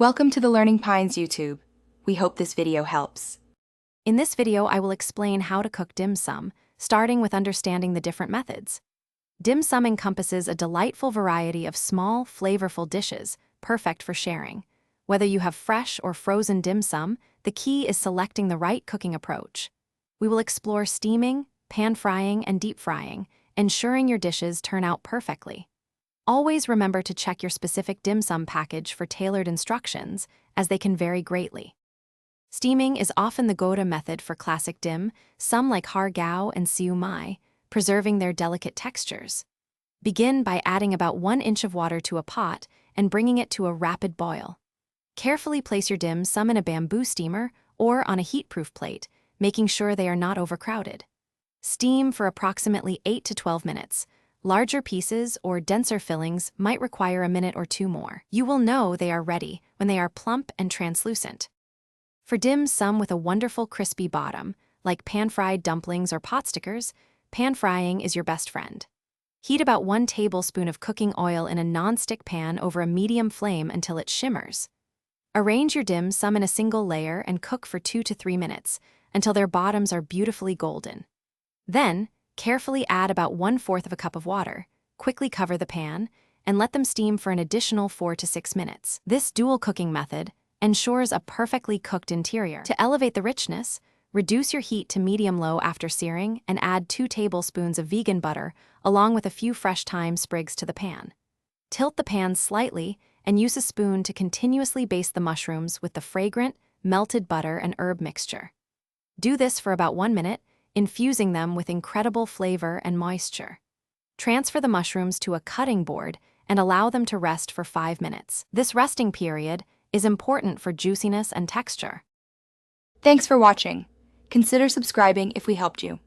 Welcome to the Learning Pines YouTube. We hope this video helps. In this video, I will explain how to cook dim sum, starting with understanding the different methods. Dim sum encompasses a delightful variety of small, flavorful dishes, perfect for sharing. Whether you have fresh or frozen dim sum, the key is selecting the right cooking approach. We will explore steaming, pan frying, and deep frying, ensuring your dishes turn out perfectly. Always remember to check your specific dim sum package for tailored instructions, as they can vary greatly. Steaming is often the go-to method for classic dim, some like har gow and siu mai, preserving their delicate textures. Begin by adding about 1 inch of water to a pot and bringing it to a rapid boil. Carefully place your dim sum in a bamboo steamer or on a heat-proof plate, making sure they are not overcrowded. Steam for approximately 8 to 12 minutes. Larger pieces or denser fillings might require a minute or two more. You will know they are ready when they are plump and translucent. For dim sum with a wonderful crispy bottom, like pan-fried dumplings or pot stickers, pan frying is your best friend. Heat about 1 tablespoon of cooking oil in a non-stick pan over a medium flame until it shimmers. Arrange your dim sum in a single layer and cook for 2 to 3 minutes until their bottoms are beautifully golden. Then, carefully add about 1/4 of a cup of water, quickly cover the pan, and let them steam for an additional 4 to 6 minutes. This dual cooking method ensures a perfectly cooked interior. To elevate the richness, reduce your heat to medium-low after searing and add 2 tablespoons of vegan butter along with a few fresh thyme sprigs to the pan. Tilt the pan slightly and use a spoon to continuously baste the mushrooms with the fragrant, melted butter and herb mixture. Do this for about 1 minute, infusing them with incredible flavor and moisture. Transfer the mushrooms to a cutting board and allow them to rest for 5 minutes. This resting period is important for juiciness and texture. Thanks for watching. Consider subscribing if we helped you.